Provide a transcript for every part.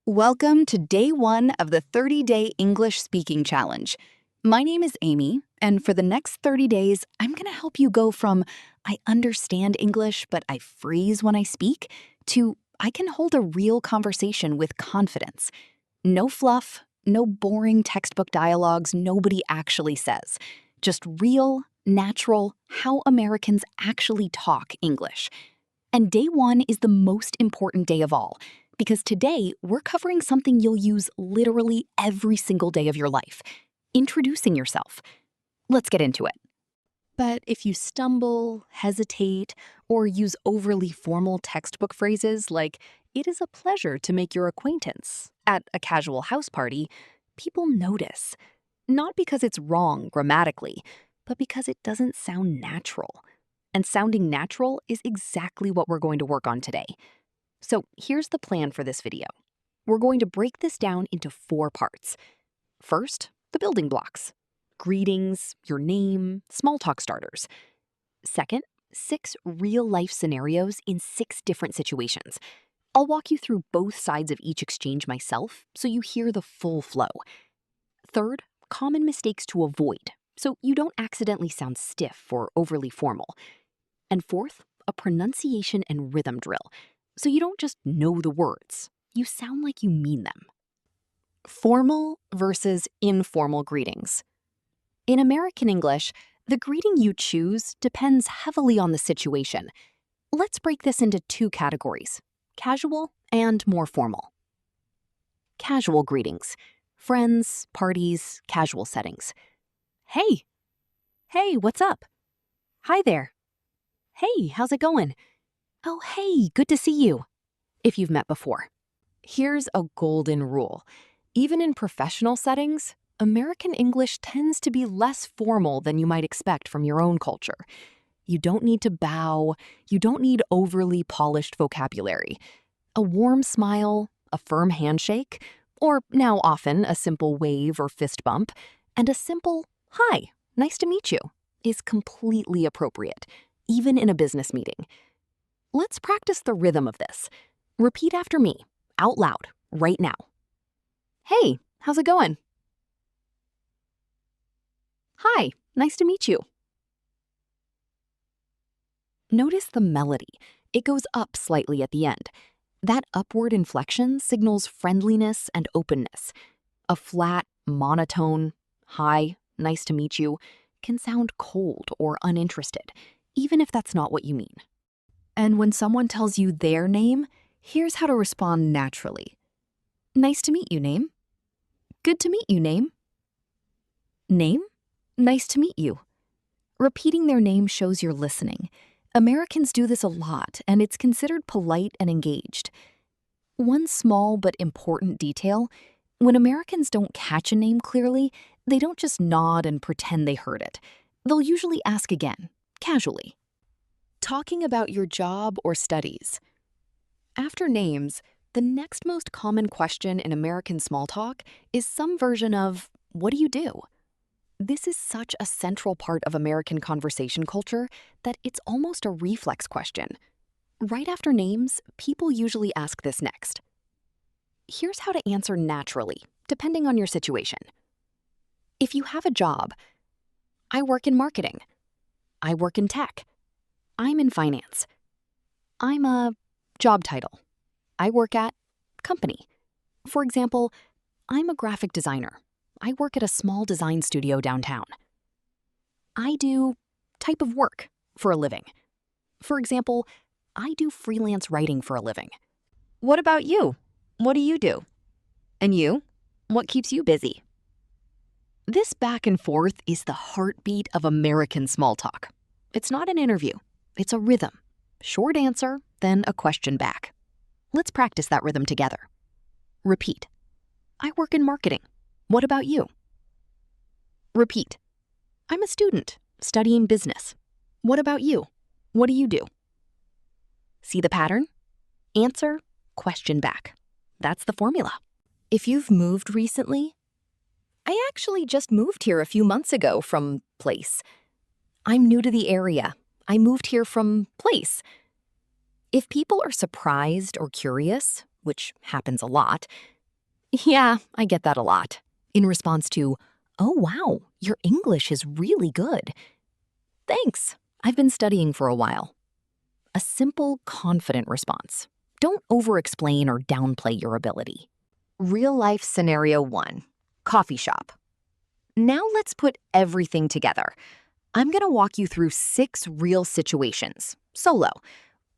Welcome to day one of the 30-day English speaking challenge. My name is Amy, and for the next 30 days, I'm going to help you go from I understand English, but I freeze when I speak, to I can hold a real conversation with confidence. No fluff, no boring textbook dialogues nobody actually says. Just real, natural, how Americans actually talk English. And day one is the most important day of all, because today we're covering something you'll use literally every single day of your life: introducing yourself. Let's get into it. But if you stumble, hesitate, or use overly formal textbook phrases like, "It is a pleasure to make your acquaintance," at a casual house party, people notice. Not because it's wrong grammatically, but because it doesn't sound natural. And sounding natural is exactly what we're going to work on today. So here's the plan for this video. We're going to break this down into 4 parts. First, the building blocks: greetings, your name, small talk starters. Second, 6 real-life scenarios in 6 different situations. I'll walk you through both sides of each exchange myself so you hear the full flow. Third, common mistakes to avoid, so you don't accidentally sound stiff or overly formal. And fourth, a pronunciation and rhythm drill, so you don't just know the words, you sound like you mean them. Formal versus informal greetings. In American English, the greeting you choose depends heavily on the situation. Let's break this into 2 categories: casual and more formal. Casual greetings: friends, parties, casual settings. Hey. Hey, what's up? Hi there. Hey, how's it going? Oh, hey, good to see you. If you've met before. Here's a golden rule. Even in professional settings, American English tends to be less formal than you might expect from your own culture. You don't need to bow. You don't need overly polished vocabulary. A warm smile, a firm handshake, or now often a simple wave or fist bump, and a simple, "Hi, nice to meet you," is completely appropriate, even in a business meeting. Let's practice the rhythm of this. Repeat after me, out loud, right now. Hey, how's it going? Hi, nice to meet you. Notice the melody. It goes up slightly at the end. That upward inflection signals friendliness and openness. A flat, monotone, "Hi, nice to meet you," can sound cold or uninterested, even if that's not what you mean. And when someone tells you their name, here's how to respond naturally. Nice to meet you, name. Good to meet you, name. Name? Nice to meet you. Repeating their name shows you're listening. Americans do this a lot, and it's considered polite and engaged. One small but important detail: when Americans don't catch a name clearly, they don't just nod and pretend they heard it. They'll usually ask again, casually. Talking about your job or studies. After names, the next most common question in American small talk is some version of, "What do you do?" This is such a central part of American conversation culture that it's almost a reflex question. Right after names, people usually ask this next. Here's how to answer naturally, depending on your situation. If you have a job: I work in marketing. I work in tech. I'm in finance. I'm a job title. I work at company. For example, I'm a graphic designer. I work at a small design studio downtown. I do type of work for a living. For example, I do freelance writing for a living. What about you? What do you do? And you? What keeps you busy? This back and forth is the heartbeat of American small talk. It's not an interview. It's a rhythm. Short answer, then a question back. Let's practice that rhythm together. Repeat. I work in marketing. What about you? Repeat. I'm a student, studying business. What about you? What do you do? See the pattern? Answer, question back. That's the formula. If you've moved recently, I actually just moved here a few months ago from place. I'm new to the area. I moved here from place. If people are surprised or curious, which happens a lot, Yeah, I get that a lot. In response to, oh wow, your English is really good. Thanks, I've been studying for a while. A simple, confident response. Don't over-explain or downplay your ability. Real-life scenario 1. Coffee shop. Now let's put everything together. I'm gonna walk you through 6 real situations, solo.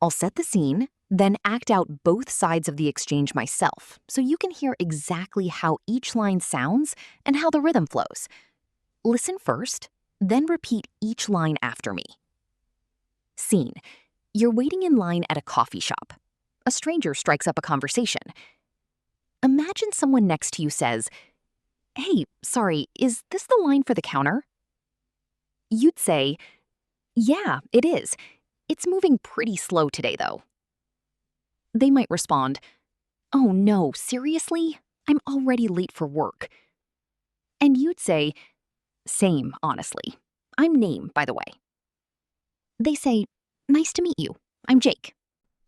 I'll set the scene, then act out both sides of the exchange myself, so you can hear exactly how each line sounds and how the rhythm flows. Listen first, then repeat each line after me. Scene. You're waiting in line at a coffee shop. A stranger strikes up a conversation. Imagine someone next to you says, "Hey, sorry, is this the line for the counter?" You'd say, "Yeah, it is. It's moving pretty slow today, though." They might respond, "Oh no, seriously? I'm already late for work." And you'd say, "Same, honestly. I'm Name, by the way." They say, "Nice to meet you. I'm Jake."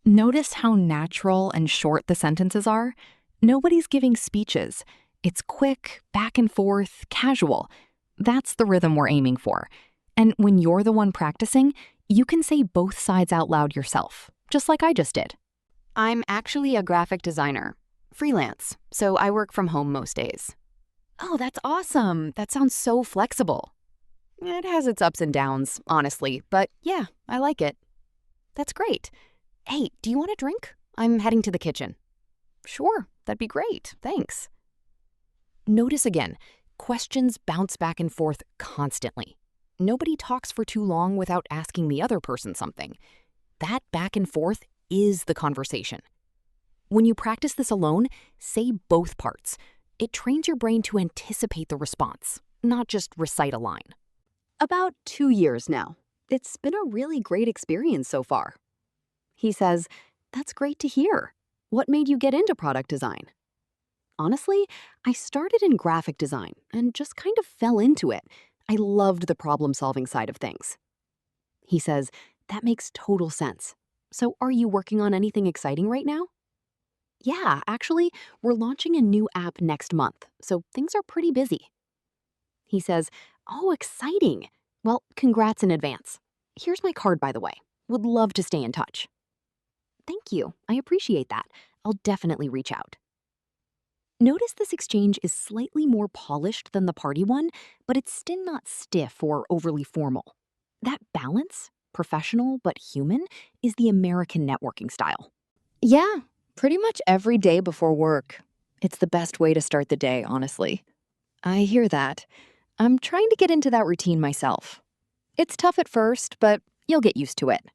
Notice how natural and short the sentences are? Nobody's giving speeches. It's quick, back and forth, casual. That's the rhythm we're aiming for. And when you're the one practicing, you can say both sides out loud yourself, just like I just did. I'm actually a graphic designer, freelance, so I work from home most days. Oh, that's awesome. That sounds so flexible. It has its ups and downs, honestly, but yeah, I like it. That's great. Hey, do you want a drink? I'm heading to the kitchen. Sure, that'd be great. Thanks. Notice again, questions bounce back and forth constantly. Nobody talks for too long without asking the other person something. That back and forth is the conversation. When you practice this alone, say both parts. It trains your brain to anticipate the response, not just recite a line. About 2 years now. It's been a really great experience so far. He says, "That's great to hear. What made you get into product design?" Honestly, I started in graphic design and just kind of fell into it. I loved the problem-solving side of things. He says, "That makes total sense. So are you working on anything exciting right now?" Yeah, actually, we're launching a new app next month, so things are pretty busy. He says, "Oh, exciting. Well, congrats in advance. Here's my card, by the way. Would love to stay in touch." Thank you. I appreciate that. I'll definitely reach out. Notice this exchange is slightly more polished than the party one, but it's still not stiff or overly formal. That balance, professional but human, is the American networking style. Yeah, pretty much every day before work. It's the best way to start the day, honestly. I hear that. I'm trying to get into that routine myself. It's tough at first, but you'll get used to it.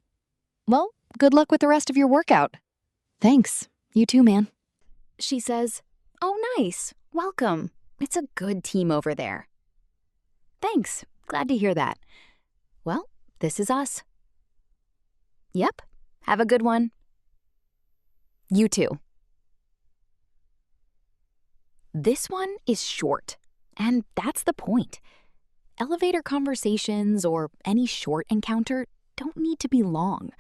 Well, good luck with the rest of your workout. Thanks. You too, man. She says, "Oh, nice. Welcome. It's a good team over there." Thanks. Glad to hear that. Well, this is us. Yep. Have a good one. You too. This one is short, and that's the point. Elevator conversations or any short encounter don't need to be long.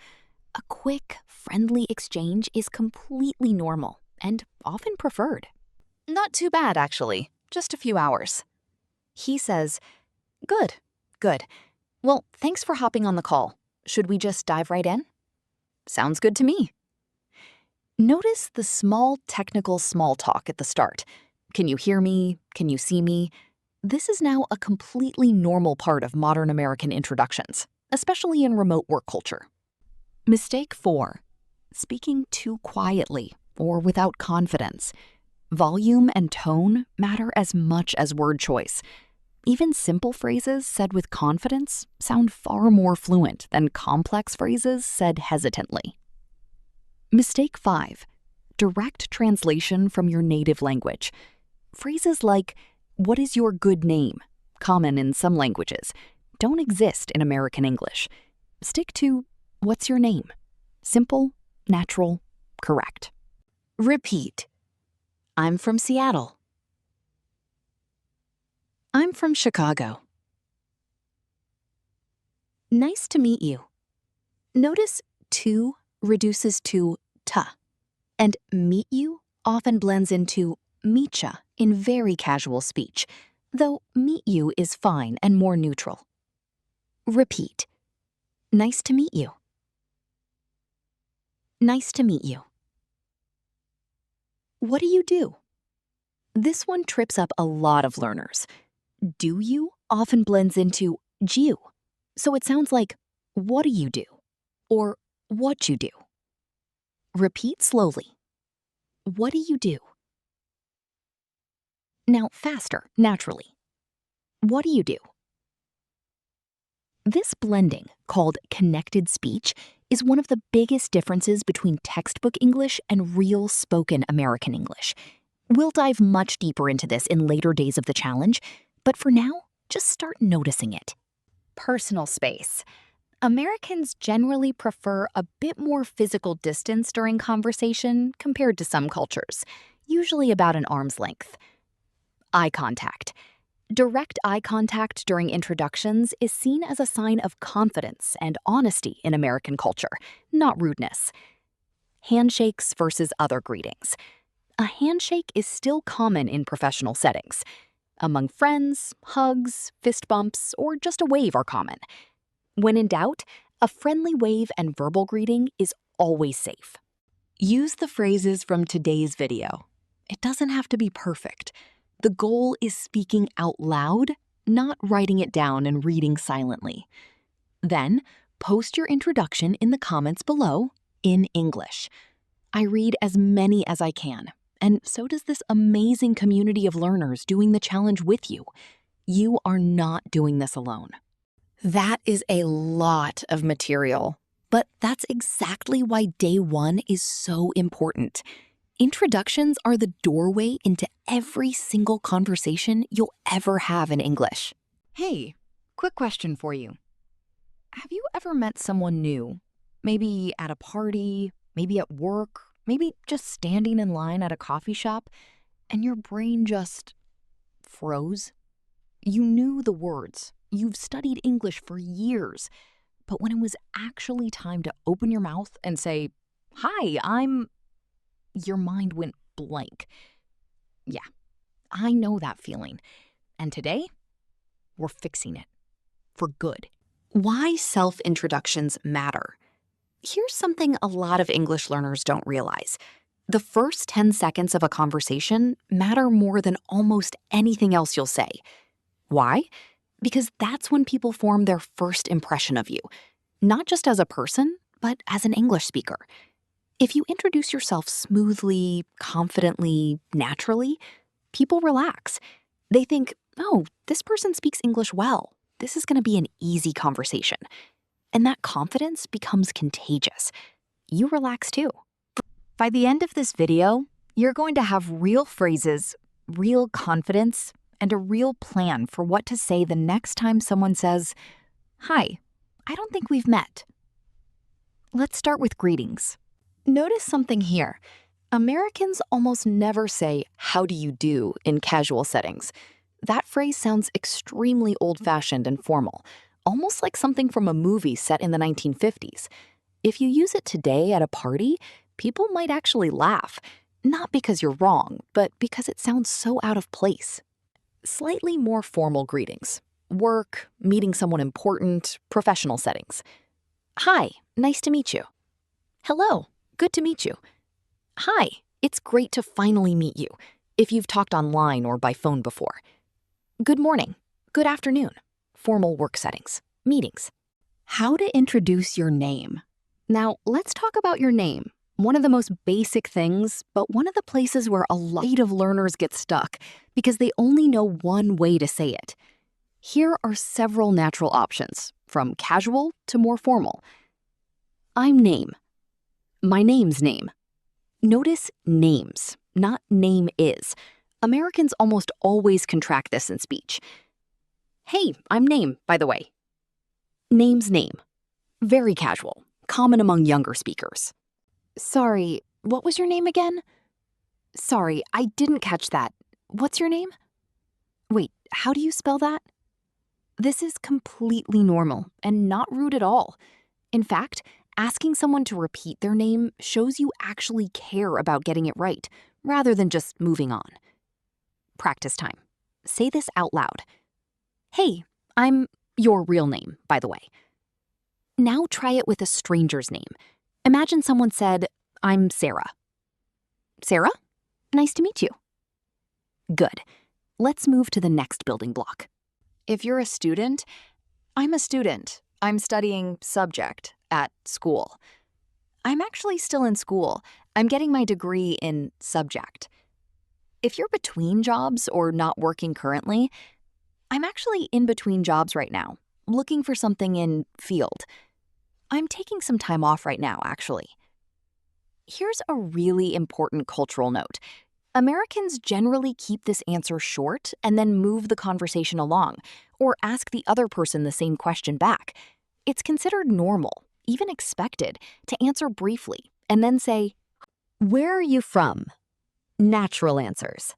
A quick, friendly exchange is completely normal and often preferred. Not too bad, actually. Just a few hours. He says, "Good, good. Well, thanks for hopping on the call. Should we just dive right in?" Sounds good to me. Notice the small technical small talk at the start. Can you hear me? Can you see me? This is now a completely normal part of modern American introductions, especially in remote work culture. Mistake 4. Speaking too quietly or without confidence. Volume and tone matter as much as word choice. Even simple phrases said with confidence sound far more fluent than complex phrases said hesitantly. Mistake 5. Direct translation from your native language. Phrases like, "What is your good name?" common in some languages, don't exist in American English. Stick to, "What's your name?" Simple, natural, correct. Repeat. I'm from Seattle. I'm from Chicago. Nice to meet you. Notice to reduces to ta, and meet you often blends into meetcha in very casual speech, though meet you is fine and more neutral. Repeat. Nice to meet you. Nice to meet you. What do you do? This one trips up a lot of learners. Do you often blends into you, so it sounds like what do you do or what you do. Repeat slowly. What do you do? Now faster, naturally. What do you do? This blending, called connected speech, is one of the biggest differences between textbook English and real spoken American English. We'll dive much deeper into this in later days of the challenge, but for now, just start noticing it. Personal space. Americans generally prefer a bit more physical distance during conversation compared to some cultures, usually about an arm's length. Eye contact. Direct eye contact during introductions is seen as a sign of confidence and honesty in American culture, not rudeness. Handshakes versus other greetings. A handshake is still common in professional settings. Among friends, hugs, fist bumps, or just a wave are common. When in doubt, a friendly wave and verbal greeting is always safe. Use the phrases from today's video. It doesn't have to be perfect. The goal is speaking out loud, not writing it down and reading silently. Then, post your introduction in the comments below in English. I read as many as I can, and so does this amazing community of learners doing the challenge with you. You are not doing this alone. That is a lot of material, but that's exactly why day one is so important. Introductions are the doorway into every single conversation you'll ever have in English. Hey, quick question for you. Have you ever met someone new? Maybe at a party, maybe at work, maybe just standing in line at a coffee shop, and your brain just froze? You knew the words. You've studied English for years. But when it was actually time to open your mouth and say, "Hi, I'm..." your mind went blank. Yeah, I know that feeling. And today, we're fixing it. For good. Why self-introductions matter. Here's something a lot of English learners don't realize. The first 10 seconds of a conversation matter more than almost anything else you'll say. Why? Because that's when people form their first impression of you, not just as a person, but as an English speaker. If you introduce yourself smoothly, confidently, naturally, people relax. They think, oh, this person speaks English well. This is going to be an easy conversation. And that confidence becomes contagious. You relax too. By the end of this video, you're going to have real phrases, real confidence, and a real plan for what to say the next time someone says, "Hi, I don't think we've met." Let's start with greetings. Notice something here. Americans almost never say, "How do you do?" in casual settings. That phrase sounds extremely old-fashioned and formal, almost like something from a movie set in the 1950s. If you use it today at a party, people might actually laugh, not because you're wrong, but because it sounds so out of place. Slightly more formal greetings. Work, meeting someone important, professional settings. Hi, nice to meet you. Hello, good to meet you. Hi, it's great to finally meet you, if you've talked online or by phone before. Good morning, good afternoon. Formal work settings, meetings. How to introduce your name. Now, let's talk about your name. One of the most basic things, but one of the places where a lot of learners get stuck because they only know one way to say it. Here are several natural options, from casual to more formal. I'm name. My name's name. Notice names, not name is. Americans almost always contract this in speech. Hey, I'm name, by the way. Name's name. Very casual, common among younger speakers. Sorry, what was your name again? Sorry, I didn't catch that. What's your name? Wait, how do you spell that? This is completely normal and not rude at all. In fact, asking someone to repeat their name shows you actually care about getting it right, rather than just moving on. Practice time. Say this out loud. Hey, I'm your real name, by the way. Now try it with a stranger's name. Imagine someone said, I'm Sarah. Sarah? Nice to meet you. Good. Let's move to the next building block. If you're a student, I'm a student. I'm studying subject at school. I'm actually still in school. I'm getting my degree in subject. If you're between jobs or not working currently, I'm actually in between jobs right now, looking for something in field. I'm taking some time off right now, actually. Here's a really important cultural note. Americans generally keep this answer short and then move the conversation along, or ask the other person the same question back. It's considered normal, even expected, to answer briefly and then say, where are you from? Natural answers.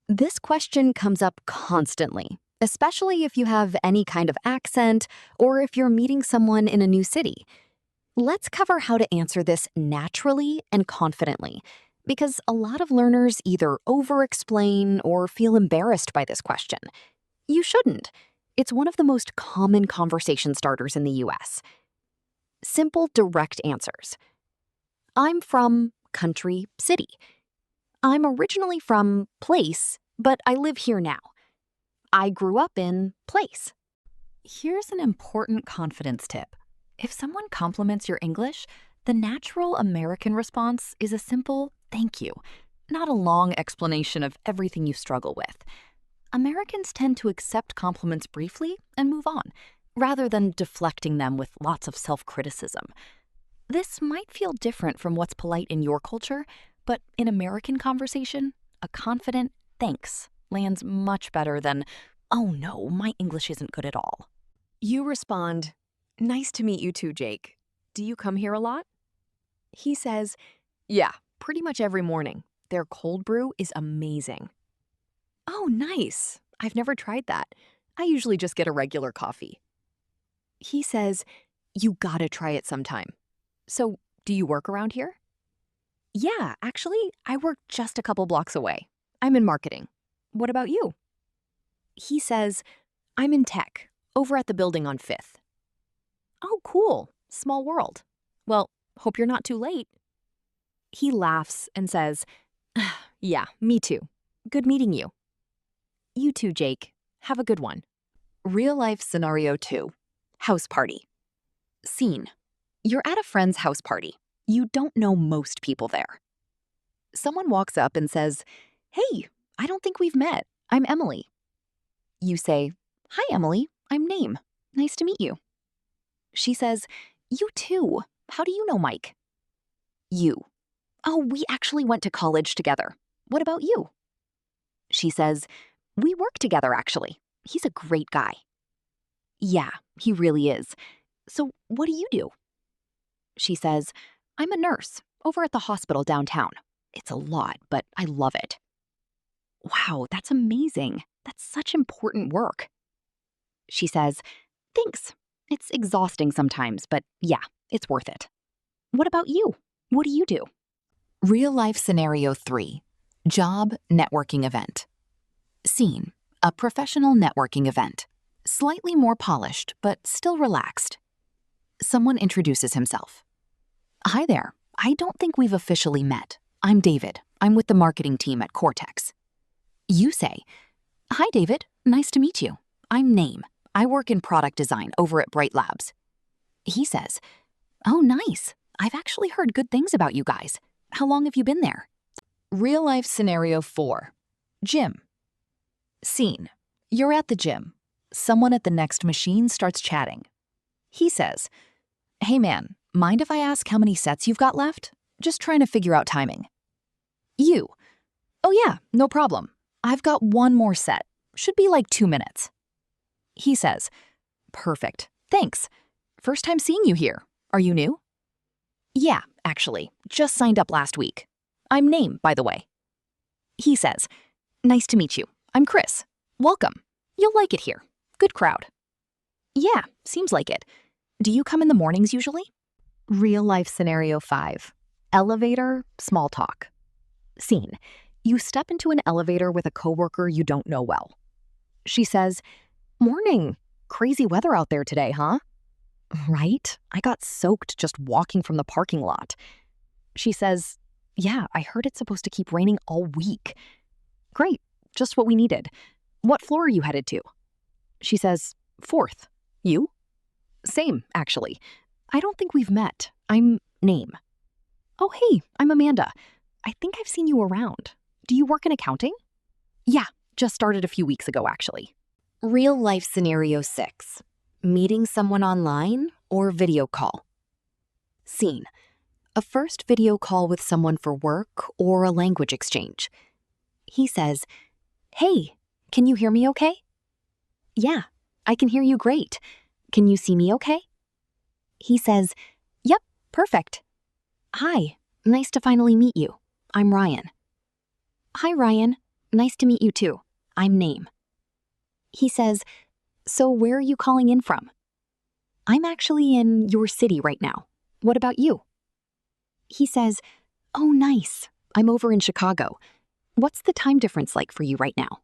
This question comes up constantly, especially if you have any kind of accent or if you're meeting someone in a new city. Let's cover how to answer this naturally and confidently, because a lot of learners either over-explain or feel embarrassed by this question. You shouldn't. It's one of the most common conversation starters in the US. Simple, direct answers. I'm from country, city. I'm originally from place, but I live here now. I grew up in place. Here's an important confidence tip. If someone compliments your English, the natural American response is a simple thank you, not a long explanation of everything you struggle with. Americans tend to accept compliments briefly and move on, rather than deflecting them with lots of self-criticism. This might feel different from what's polite in your culture, but in American conversation, a confident thanks lands much better than, oh no, my English isn't good at all. You respond, nice to meet you too, Jake. Do you come here a lot? He says, yeah, pretty much every morning. Their cold brew is amazing. Oh, nice. I've never tried that. I usually just get a regular coffee. He says, you gotta try it sometime. So, do you work around here? Yeah, actually, I work just a couple blocks away. I'm in marketing. What about you? He says, I'm in tech, over at the building on 5th. Oh, cool. Small world. Well, hope you're not too late. He laughs and says, yeah, me too. Good meeting you. You too, Jake. Have a good one. Real life scenario 2. House party. Scene. You're at a friend's house party. You don't know most people there. Someone walks up and says, hey, I don't think we've met. I'm Emily. You say, hi, Emily. I'm Name. Nice to meet you. She says, you too. How do you know Mike? You. Oh, we actually went to college together. What about you? She says, we work together, actually. He's a great guy. Yeah, he really is. So what do you do? She says, I'm a nurse over at the hospital downtown. It's a lot, but I love it. Wow, that's amazing. That's such important work. She says, thanks. It's exhausting sometimes, but yeah, it's worth it. What about you? What do you do? Real life scenario 3. Job networking event. Scene. A professional networking event. Slightly more polished, but still relaxed. Someone introduces himself. Hi there. I don't think we've officially met. I'm David. I'm with the marketing team at Cortex. You say, hi, David. Nice to meet you. I'm Name. I work in product design over at Bright Labs. He says, oh, nice. I've actually heard good things about you guys. How long have you been there? Real life scenario 4. Gym. Scene. You're at the gym. Someone at the next machine starts chatting. He says, hey man, mind if I ask how many sets you've got left? Just trying to figure out timing. You. Oh yeah, no problem. I've got one more set. Should be like 2 minutes. He says, perfect. Thanks. First time seeing you here. Are you new? Yeah, actually. Just signed up last week. I'm Name, by the way. He says, nice to meet you. I'm Chris. Welcome. You'll like it here. Good crowd. Yeah, seems like it. Do you come in the mornings usually? Real life scenario 5. Elevator, small talk. Scene. You step into an elevator with a coworker you don't know well. She says, "Morning. Crazy weather out there today, huh?" "Right? I got soaked just walking from the parking lot." She says, "Yeah, I heard it's supposed to keep raining all week." "Great. Just what we needed. What floor are you headed to?" She says, "Fourth. You?" "Same, actually. I don't think we've met. I'm Name." "Oh, hey, I'm Amanda. I think I've seen you around. Do you work in accounting?" "Yeah, just started a few weeks ago, actually." Real life scenario 6. Meeting someone online or video call. Scene. A first video call with someone for work or a language exchange. He says, "Hey, can you hear me okay?" "Yeah, I can hear you great. Can you see me okay?" He says, "Yep, perfect." "Hi, nice to finally meet you. I'm Ryan." "Hi, Ryan. Nice to meet you too. I'm Name." He says, "So where are you calling in from?" "I'm actually in your city right now. What about you?" He says, "Oh, nice. I'm over in Chicago. What's the time difference like for you right now?"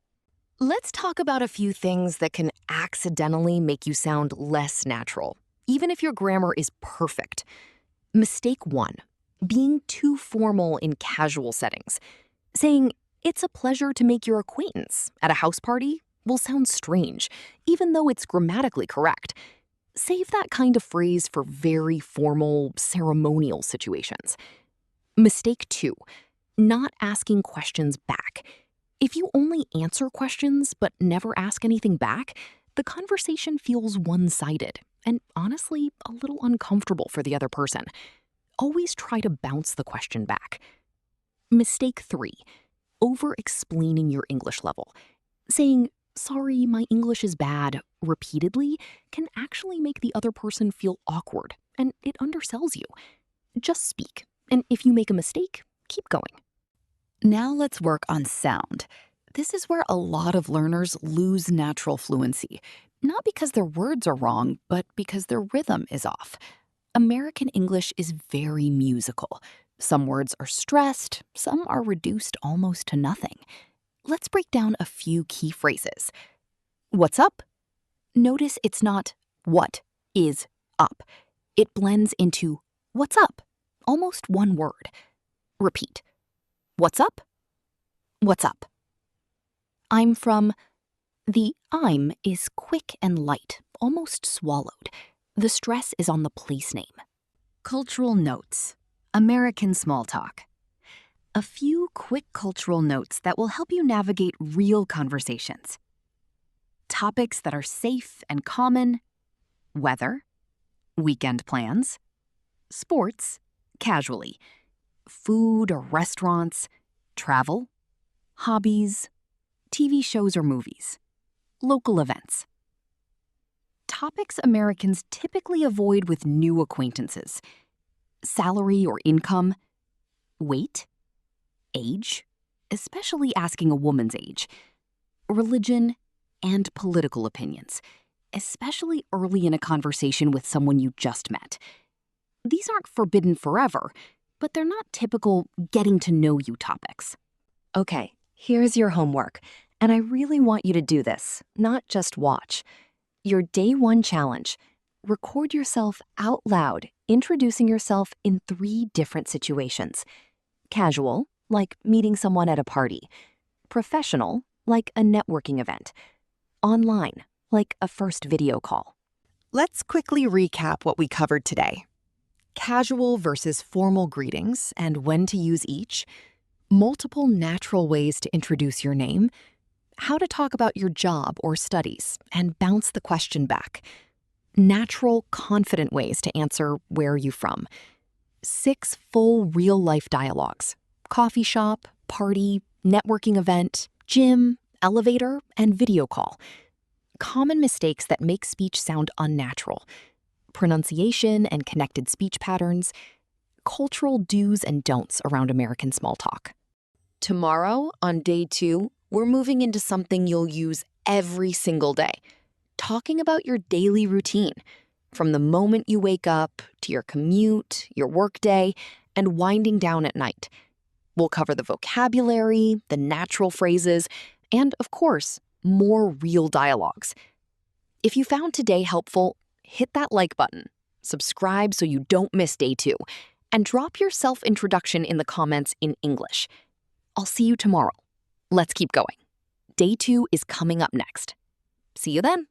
Let's talk about a few things that can accidentally make you sound less natural, even if your grammar is perfect. Mistake 1, being too formal in casual settings. Saying, "It's a pleasure to make your acquaintance" at a house party will sound strange, even though it's grammatically correct. Save that kind of phrase for very formal, ceremonial situations. Mistake 2, not asking questions back. If you only answer questions but never ask anything back, the conversation feels one-sided and honestly a little uncomfortable for the other person. Always try to bounce the question back. Mistake 3, over-explaining your English level. Saying, "Sorry, my English is bad," repeatedly can actually make the other person feel awkward, and it undersells you. Just speak, and if you make a mistake, keep going. Now let's work on sound. This is where a lot of learners lose natural fluency, not because their words are wrong, but because their rhythm is off. American English is very musical. Some words are stressed, some are reduced almost to nothing. Let's break down a few key phrases. What's up? Notice it's not what is up. It blends into what's up, almost one word. Repeat. What's up? What's up? I'm from. The I'm is quick and light, almost swallowed. The stress is on the place name. Cultural notes. American small talk. A few quick cultural notes that will help you navigate real conversations. Topics that are safe and common. Weather. Weekend plans. Sports. Casually. Food or restaurants. Travel. Hobbies. TV shows or movies. Local events. Topics Americans typically avoid with new acquaintances. Salary or income. Weight. Age, especially asking a woman's age. Religion and political opinions, especially early in a conversation with someone you just met. These aren't forbidden forever, but they're not typical getting to know you topics. Okay, here's your homework, and I really want you to do this, not just watch. Your day 1 challenge. Record yourself out loud, introducing yourself in 3 different situations. Casual, like meeting someone at a party. Professional, like a networking event. Online, like a first video call. Let's quickly recap what we covered today. Casual versus formal greetings and when to use each. Multiple natural ways to introduce your name. How to talk about your job or studies and bounce the question back. Natural, confident ways to answer "Where are you from?" 6 full real-life dialogues. Coffee shop, party, networking event, gym, elevator, and video call. Common mistakes that make speech sound unnatural. Pronunciation and connected speech patterns. Cultural do's and don'ts around American small talk. Tomorrow, on day 2, we're moving into something you'll use every single day. Talking about your daily routine, from the moment you wake up to your commute, your workday, and winding down at night. We'll cover the vocabulary, the natural phrases, and, of course, more real dialogues. If you found today helpful, hit that like button, subscribe so you don't miss day 2, and drop your self-introduction in the comments in English. I'll see you tomorrow. Let's keep going. Day 2 is coming up next. See you then.